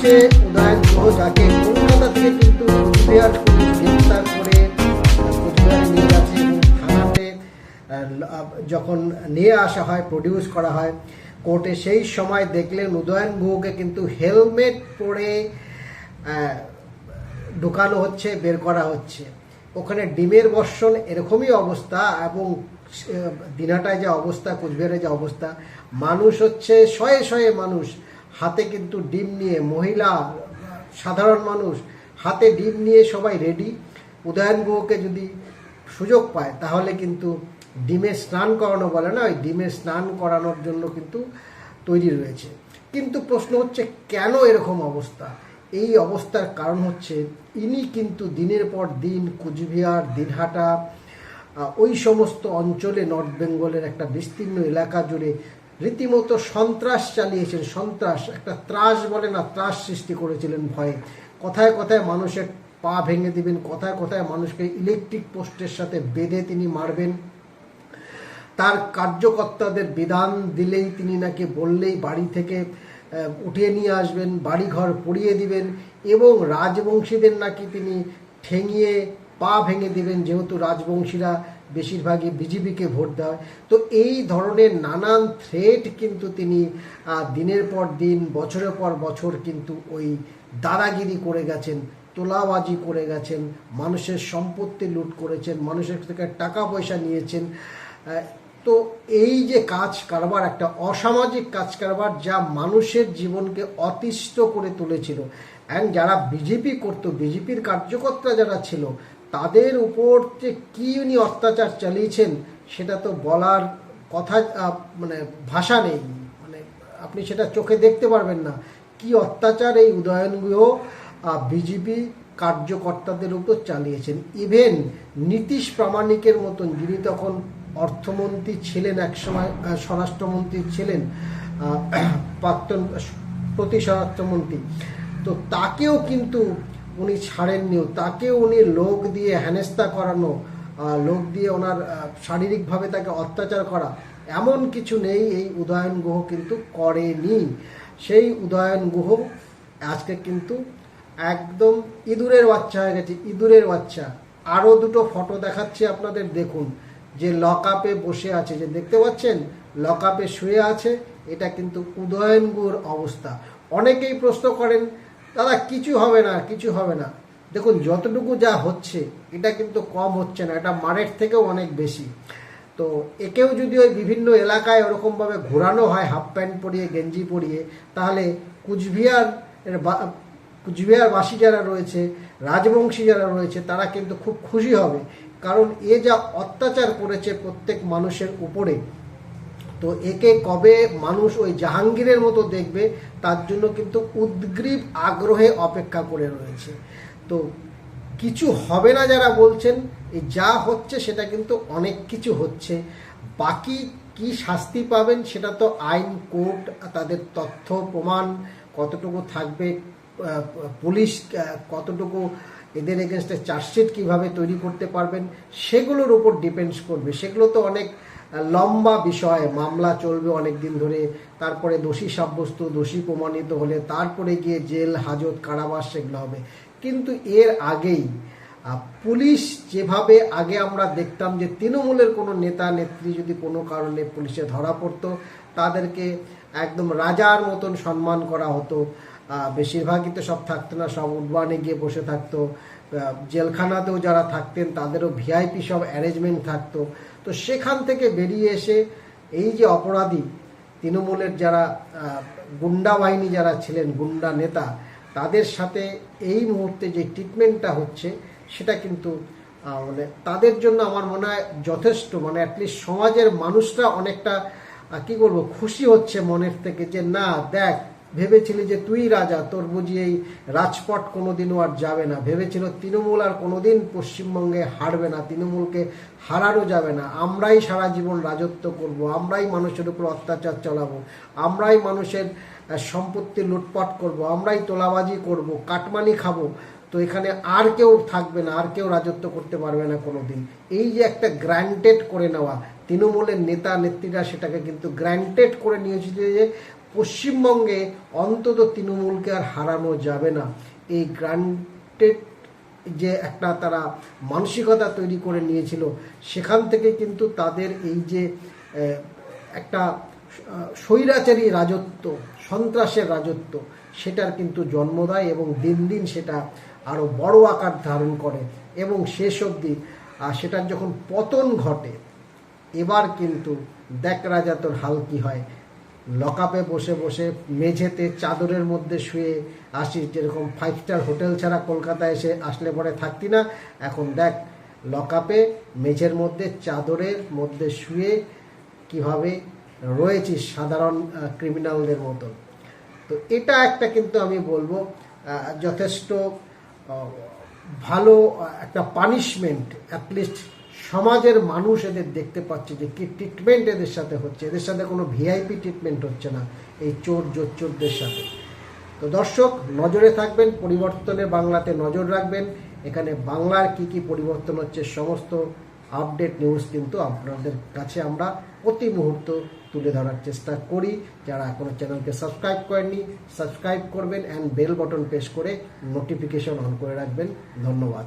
হচ্ছে উদয়ন গুহ, যাকে কলকাতা থেকে কিন্তু কুচবিহার পুলিশ গ্রেপ্তার করে কুচবিহারে নিয়ে গেছে এবং থানাতে যখন নিয়ে আসা হয়, প্রডিউস করা হয় কোর্টে, সেই সময় দেখলেন উদয়ন গুহকে কিন্তু হেলমেট পরে ঢুকানো হচ্ছে, বের করা হচ্ছে। ওখানে ডিমের বর্ষণ এরকমই অবস্থা, এবং দিনহাটায় যে অবস্থা, কুচবিহারে যে অবস্থা, মানুষ হচ্ছে শয়ে শয়ে মানুষ হাতে কিন্তু ডিম নিয়ে, মহিলা, সাধারণ মানুষ হাতে ডিম নিয়ে সবাই রেডি। উদয়ন গুহকে যদি সুযোগ পায় তাহলে কিন্তু ডিমে স্নান করানো বলে না, ওই ডিমে স্নান করানোর জন্য কিন্তু তৈরি রয়েছে। কিন্তু প্রশ্ন হচ্ছে কেন এরকম অবস্থা? এই অবস্থার কারণ হচ্ছে ইনি কিন্তু দিনের পর দিন কুচবিহার, দিনহাটা, ওই সমস্ত অঞ্চলে, নর্থ বেঙ্গলের একটা বিস্তীর্ণ এলাকা জুড়ে রীতিমতো সন্ত্রাস চালিয়েছেন। সন্ত্রাস, একটা ত্রাস বলে না, ত্রাস সৃষ্টি করেছিলেন ভয়ে। কথায় কথায় মানুষের পা ভেঙে দিবেন, কথায় কথায় মানুষকে ইলেকট্রিক পোস্টের সাথে বেঁধে তিনি মারবেন। তার কার্যকর্তাদের বিধান দিলেই তিনি নাকি, বললেই বাড়ি থেকে উঠিয়ে নিয়ে আসবেন, বাড়িঘর পুড়িয়ে দিবেন, এবং রাজবংশীদের নাকি তিনি ঠেঙিয়ে পা ভেঙে দিবেন, যেহেতু রাজবংশীরা বেশিরভাগই বিজেপিকে ভোট দেয়। তো এই ধরনের নানান থ্রেট কিন্তু তিনি দিনের পর দিন, বছরের পর বছর কিন্তু ওই দাদাগিরি করে গেছেন, তোলাবাজি করে গেছেন, মানুষের সম্পত্তি লুট করেছেন, মানুষের থেকে টাকা পয়সা নিয়েছেন। তো এই যে কাজ কারবার, একটা অসামাজিক কাজ কারবার, যা মানুষের জীবনকে অতিষ্ঠ করে তুলেছিল। অ্যান্ড যারা বিজেপি করতো, বিজেপির কার্যকর্তা যারা ছিল, তাদের উপর যে কী উনি অত্যাচার চালিয়েছেন সেটা তো বলার কথা, মানে ভাষা নেই, মানে আপনি সেটা চোখে দেখতে পারবেন না। কি অত্যাচার এই উদয়ন গুহ বিজেপি কার্যকর্তাদের উপর চালিয়েছেন। ইভেন নীতিশ প্রামাণিকের মতন, যিনি তখন অর্থমন্ত্রী ছিলেন, একসময় স্বরাষ্ট্রমন্ত্রী ছিলেন, প্রাক্তন প্রতি স্বরাষ্ট্রমন্ত্রী, তো তাকেও কিন্তু উনি ছাড়েননিও। তাকেও উনি লোক দিয়ে হেনস্থা করানো, লোক দিয়ে ওনার শারীরিকভাবে তাকে অত্যাচার করা, এমন কিছু নেই এই উদয়ন গুহ কিন্তু করেনি। সেই উদয়ন গুহ আজকে কিন্তু একদম ইঁদুরের বাচ্চা হয়ে গেছে, ইঁদুরের বাচ্চা। আরও দুটো ফটো দেখাচ্ছি আপনাদের, দেখুন, যে লকআপে বসে আছে, যে দেখতে পাচ্ছেন লকআপে শুয়ে আছে, এটা কিন্তু উদয়ন গুহর অবস্থা। অনেকেই প্রশ্ন করেন, দাদা কিছু হবে না, কিছু হবে না। দেখুন, যতটুকু যা হচ্ছে এটা কিন্তু কম হচ্ছে না, এটা মারের থেকেও অনেক বেশি। তো একেও যদি ওই বিভিন্ন এলাকায় ওরকমভাবে ঘোরানো হয়, হাফ প্যান্ট পরিয়ে, গেঞ্জি পরিয়ে, তাহলে কুচবিহারবাসী যারা রয়েছে, রাজবংশী যারা রয়েছে, তারা কিন্তু খুব খুশি হবে। কারণ এ যা অত্যাচার করেছে প্রত্যেক মানুষের উপরে, তো একে কবে মানুষ ওই জাহাঙ্গীরের মতো দেখবে, তার জন্য কিন্তু উদ্গ্রীব আগ্রহে অপেক্ষা করে রয়েছে। তো কিছু হবে না যারা বলছেন, এই যা হচ্ছে সেটা কিন্তু অনেক কিছু হচ্ছে। বাকি কি শাস্তি পাবেন সেটা তো আইন, কোর্ট, তাদের তথ্য প্রমাণ কতটুকু থাকবে, পুলিশ কতটুকু এদের এগেনস্টে চার্জশিট কীভাবে তৈরি করতে পারবেন, সেগুলোর উপর ডিপেন্ডস করবে। সেগুলো তো অনেক লম্বা বিষয়, মামলা চলবে অনেক দিন ধরে, তারপরে দোষী সাব্যস্ত, দোষী প্রমাণিত হলে তারপরে গিয়ে জেল, হাজত, কারাবাস, সেগুলো হবে। কিন্তু এর আগেই পুলিশ যেভাবে আগে আমরা দেখতাম যে তৃণমূলের কোনো নেতা নেত্রী যদি কোনো কারণে পুলিশে ধরা পড়তো, তাদেরকে একদম রাজার মতন সম্মান করা হতো। বেশিরভাগই তো সব থাকতো না, সব উডবানে গিয়ে বসে থাকতো। জেলখানাতেও যারা থাকতেন তাদেরও ভিআইপি সব অ্যারেঞ্জমেন্ট থাকতো। তো সেখান থেকে বেরিয়ে এসে এই যে অপরাধী তৃণমূলের যারা গুন্ডা বাহিনী যারা ছিলেন, গুন্ডা নেতা, তাদের সাথে এই মুহূর্তে যে ট্রিটমেন্টটা হচ্ছে সেটা কিন্তু মানে তাদের জন্য আমার মনে হয় যথেষ্ট, মানে অ্যাটলিস্ট সমাজের মানুষরা অনেকটা কি বলবো, খুশি হচ্ছে মনের থেকে, যে না দেখ, ভেবেছিলি যে তুই রাজা, তোর বুঝি এই রাজপথ কোনোদিনও আর যাবে না, ভেবেছিল তৃণমূল আর কোনোদিন পশ্চিমবঙ্গে হারবে না, তৃণমূলকে হারানো যাবে না, আমরাই সারা জীবন রাজত্ব করব, আমরাই মানুষের উপর অত্যাচার চালাবো, আমরাই মানুষের সম্পত্তি লুটপাট করব, আমরাই তোলাবাজি করব, কাটমানি খাবো, তো এখানে আর কেউ থাকবে না, আর কেউ রাজত্ব করতে পারবে না কোনোদিন। এই যে একটা গ্র্যান্টেড করে নেওয়া, তৃণমূলের নেতা নেত্রীরা সেটাকে কিন্তু গ্র্যান্টেড করে নিয়েছিল যে পশ্চিমবঙ্গে অন্তত তৃণমূলকে আর হারানো যাবে না। এই গ্রান্টেড যে একটা তারা মানসিকতা তৈরি করে নিয়েছিল, সেখান থেকে কিন্তু তাদের এই যে একটা স্বৈরাচারী রাজত্ব, সন্ত্রাসের রাজত্ব, সেটার কিন্তু জন্ম দেয় এবং দিন দিন সেটা আরও বড় আকার ধারণ করে এবং শেষ অবধি সেটার যখন পতন ঘটে, এবার কিন্তু দেখ রাজা তোর হাল কি হয়। লকআপে বসে বসে মেঝেতে চাদরের মধ্যে শুয়ে আসিস, যেরকম 5 স্টার হোটেল ছাড়া কলকাতায় এসে আসলে পরে থাকতি না, এখন দেখ লকআপে মেঝের মধ্যে চাদরের মধ্যে শুয়ে কিভাবে রয়েছিস সাধারণ ক্রিমিনালদের মতো। তো এটা একটা কিন্তু আমি বলবো যথেষ্ট ভালো একটা পানিশমেন্ট। অ্যাটলিস্ট সমাজের মানুষ এদের দেখতে পাচ্ছে যে কি ট্রিটমেন্ট এদের সাথে হচ্ছে, এদের সাথে কোনো ভিআইপি ট্রিটমেন্ট হচ্ছে না এই চোর জোচ্চোরদের সাথে। তো দর্শক নজরে থাকবেন, পরিবর্তনের বাংলাতে নজর রাখবেন। এখানে বাংলার কি কি পরিবর্তন হচ্ছে সমস্ত আপডেট নিউজ কিন্তু আপনাদের কাছে আমরা প্রতি মুহূর্ত তুলে ধরার চেষ্টা করি। যারা এখনো চ্যানেলকে সাবস্ক্রাইব করেননি, সাবস্ক্রাইব করবেন অ্যান্ড বেল বাটন প্রেস করে নোটিফিকেশন অন করে রাখবেন। ধন্যবাদ।